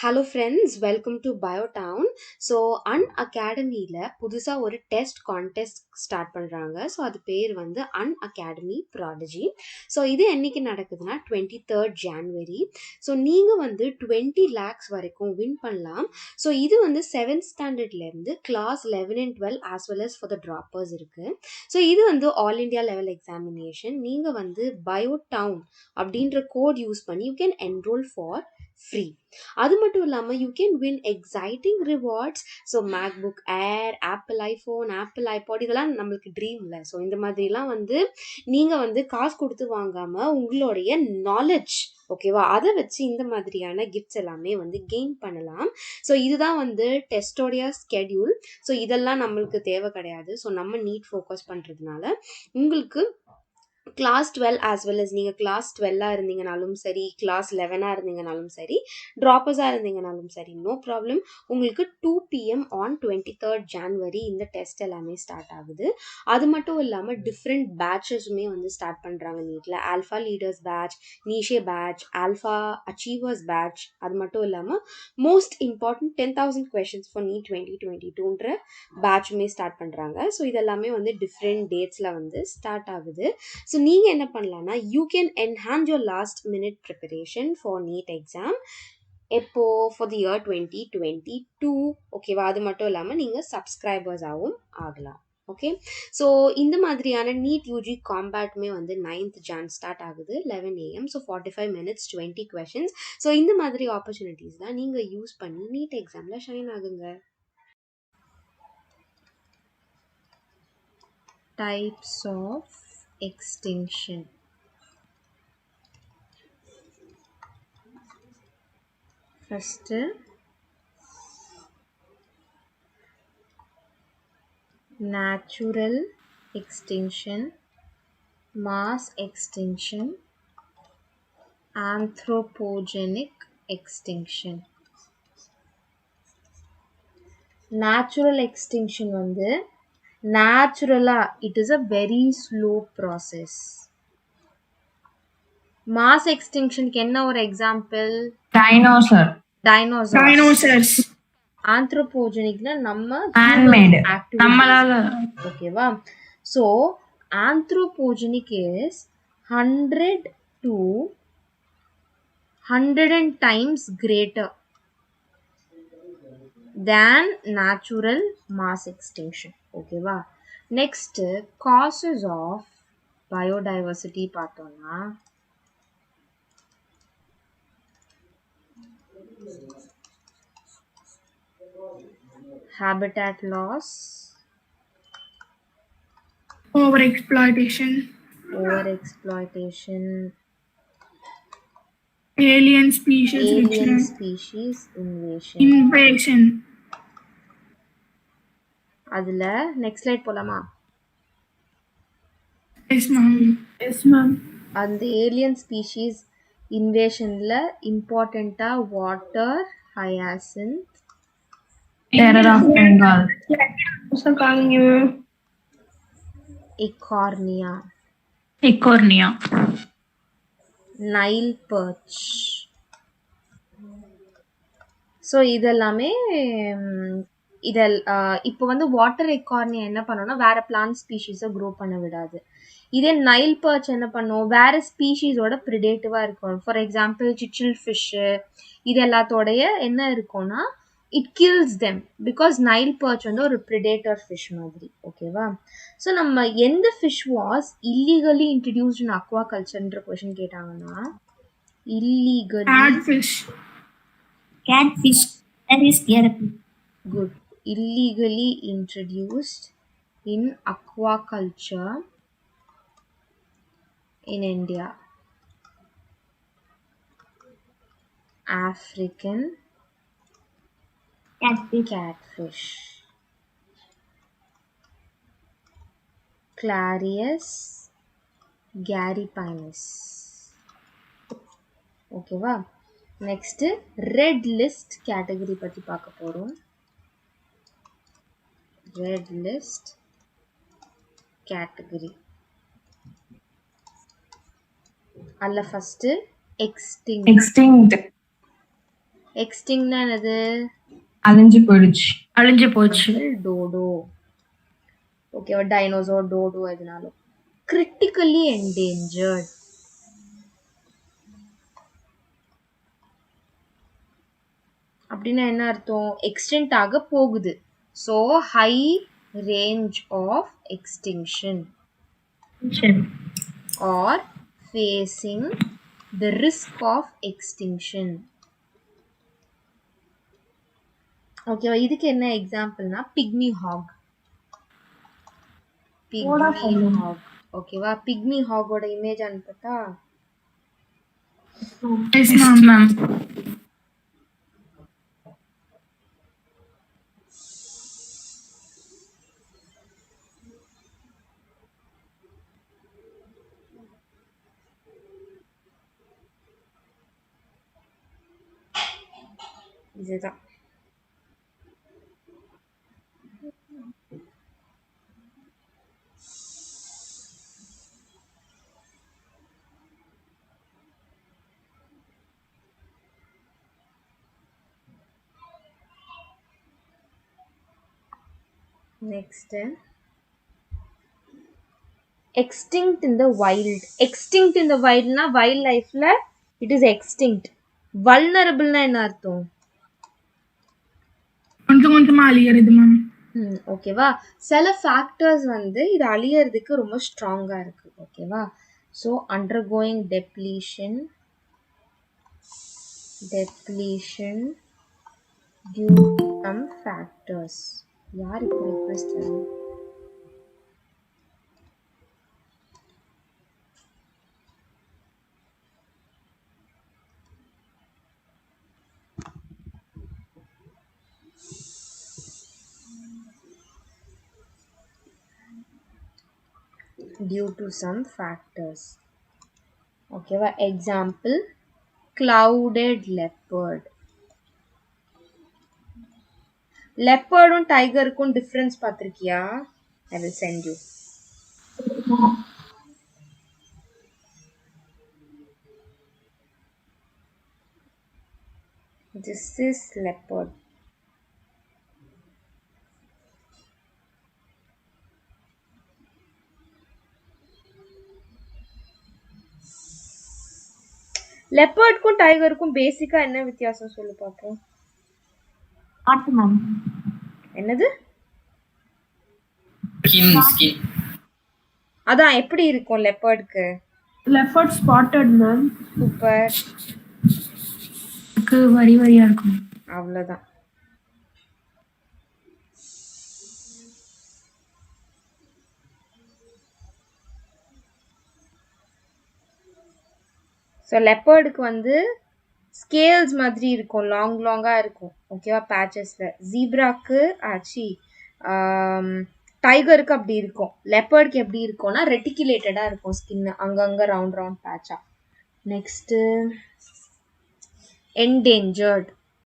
Hello friends, welcome to Biotown. So அகாடமியில் புதுசாக ஒரு டெஸ்ட் கான்டெஸ்ட் ஸ்டார்ட் பண்ணுறாங்க. ஸோ அது பேர் வந்து அகாடமி ப்ராடஜி. ஸோ இது என்னைக்கு நடக்குதுன்னா 23rd January. ஸோ நீங்கள் வந்து 20 lakhs வரைக்கும் வின் பண்ணலாம். ஸோ இது வந்து 7th ஸ்டாண்டர்ட்லேருந்து class 11 and 12 as well as for the droppers இருக்குது. ஸோ இது வந்து ஆல் இண்டியா லெவல் எக்ஸாமினேஷன். நீங்கள் வந்து பயோடவுன் அப்படின்ற கோட் யூஸ் பண்ணி you can enroll for free. அது மட்டும் இல்லாமல் you can win exciting rewards. So MacBook Air, Apple iPhone, Apple iPad, இதெல்லாம் நம்மளுக்கு ட்ரீம் இல்லை. ஸோ இந்த மாதிரிலாம் வந்து நீங்கள் வந்து காசு கொடுத்து வாங்காமல் உங்களுடைய நாலேஜ், ஓகேவா, அதை வச்சு இந்த மாதிரியான கிஃப்ட்ஸ் எல்லாமே வந்து கெயின் பண்ணலாம். ஸோ இதுதான் வந்து டெஸ்டோடைய ஸ்கெடியூல். ஸோ இதெல்லாம் நம்மளுக்கு தேவை கிடையாது. ஸோ நம்ம நீட் ஃபோக்கஸ் பண்ணுறதுனால உங்களுக்கு கிளாஸ் 12 ஆஸ் வெல் அஸ் நீங்கள் கிளாஸ் 12 இருந்தீங்கனாலும் சரி, கிளாஸ் 11 இருந்தீங்கனாலும் சரி, ட்ராப்பர்ஸாக இருந்தீங்கனாலும் சரி, நோ ப்ராப்ளம். உங்களுக்கு 2 PM on 23rd January இந்த டெஸ்ட் எல்லாமே ஸ்டார்ட் ஆகுது. அது மட்டும் இல்லாமல் டிஃப்ரெண்ட் பேட்சஸுமே வந்து ஸ்டார்ட் பண்ணுறாங்க நீட்டில். ஆல்ஃபா லீடர்ஸ் பேட்ச், நீஷே பேட்ச், ஆல்ஃபா அச்சீவர்ஸ் பேட்ச். அது மட்டும் இல்லாமல் most important 10,000 questions for NEET 2022ன்ற பேட்சுமே ஸ்டார்ட் பண்ணுறாங்க. ஸோ இதெல்லாமே வந்து டிஃப்ரெண்ட் டேட்ஸில் வந்து ஸ்டார்ட் ஆகுது. ஸோ நீங்கள் என்ன பண்ணலான்னா you can enhance your last minute preparation for NEET exam எப்போ ஃபார் தி இயர் 2022. ஓகேவா? அது மட்டும் இல்லாமல் நீங்கள் சப்ஸ்கிரைபர்ஸாகவும் ஆகலாம். ஓகே, ஸோ இந்த மாதிரியான நீட் யூஜி காம்பேட்டுமே வந்து 9th Jan ஸ்டார்ட் ஆகுது 11 AM. So 45 minutes 20 questions. So இந்த மாதிரி ஆப்பர்ச்சுனிட்டிஸ் தான் நீங்கள் யூஸ் பண்ணி நீட் எக்ஸாமில் ஷைன் ஆகுங்க. Types of extinction. First, natural extinction, mass extinction, anthropogenic extinction. Natural extinction வந்து naturally it is a very slow process. Mass extinction க்கு என்ன ஒரு எக்ஸாம்பிள்? டைனோசர்ஸ். ஆந்த்ரோபோஜெனிக்னா நம்ம man-made நம்மளால, ஓகேவா? So anthropogenic is 100 to 100 times greater than natural mass extinction. ஓகேவா? Next causes of biodiversity பார்த்தோம்னா habitat loss, overexploitation, alien species invasion. அதுல next slide போலாமா? Yes ma'am. அந்த ஏலியன் ஸ்பீஷீஸ் இன்வேஷன்ல இம்பார்ட்டண்டா water hyacinth, Terror of Bengal, ecornia, Nile perch. So இதெல்லாமே இப்போ வந்து வாட்டர் எக்கார்னியா என்ன பண்ணோம்னா வேற பிளான்ட் ஸ்பீஷீஸை க்ரோ பண்ண விடாது. இதே நைல் பர்ச் என்ன பண்ணும், வேற ஸ்பீஷீஸோட ப்ரிடேட்டிவா இருக்கும். ஃபார் எக்ஸாம்பிள் சிச்சில் ஃபிஷ்ஷு, இது எல்லாத்தோடைய என்ன இருக்கும்னா it kills them because Nile perch வந்து ஒரு ப்ரிடேட்டர் ஃபிஷ் மாதிரி. ஓகேவா? ஸோ நம்ம எந்த fish was illegally introduced in அக்வா கல்ச்சர்ன்ற கொஷின் கேட்டாங்கன்னா catfish, that is good, illegally introduced in aquaculture in India. African catfish, Clarius gariepinus. ஓகேவா? நெக்ஸ்ட் ரெட் லிஸ்ட் கேட்டகரி பற்றி பார்க்க போகிறோம். ரெட் லிஸ்ட் கேட்டகரி அதில் ஃபஸ்ட்டு எக்ஸ்டிங்க்ட். எக்ஸ்டிங்னா என்னது? அழிஞ்சு போச்சு. டோடோ. ஓகேவா? டைனோசர், டோடோ எதுனாலும். Critically endangered. அப்படின்னா என்ன அர்த்தம்? எக்ஸ்டென்ட் ஆக போகுது. So high range of extinction are facing the risk of extinction. ஓகேவா? இதுக்கு என்ன எக்ஸாம்பிள்னா பிக்மி ஹாக். ஓகேவா? பிக்மி ஹாகோட இமேஜ் அனுப்பட்டா? Yes, ma'am. இதுதான். Next, extinct in the wild. Extinct in the wild na wildlife la it is extinct. Vulnerable na என்ன அர்த்தம்? கொஞ்சம் அழியறது மேம். ஓகேவா? சில ஃபேக்டர்ஸ் வந்து இது அழியறதுக்கு ரொம்ப ஸ்ட்ராங்கா இருக்கு. ஓகேவா? So undergoing depletion due to some factors. யார் இப்போ request? due to some factors. ஓகேவா? Example clouded leopard. லெப்பர்டும் டைகருக்கும் டிஃபரன்ஸ் பார்த்திருக்கியா? I will send you. This is leopard. லெப்பர்டுக்கும் டைகருக்கும் பேசிக்கா என்ன வித்தியாசம் சொல்லு பாப்போம். என்னது? அதான் எப்படி இருக்கும் லெப்பர்டுக்கு? Leopard spotted ma'am. சூப்பர். வரியா இருக்கும். அவ்வளவுதான். ஸோ லெப்பர்டுக்கு வந்து ஸ்கேல்ஸ் மாதிரி இருக்கும், லாங்காக இருக்கும். ஓகேவா? பேச்சஸில். ஜீப்ராக்கு ஆச்சு, டைகருக்கு அப்படி இருக்கும். லெப்பர்டுக்கு எப்படி இருக்கும்னா ரெட்டிகுலேட்டடாக இருக்கும் ஸ்கின்னு, அங்கங்கே ரவுண்ட் பேட்சாக. Next endangered.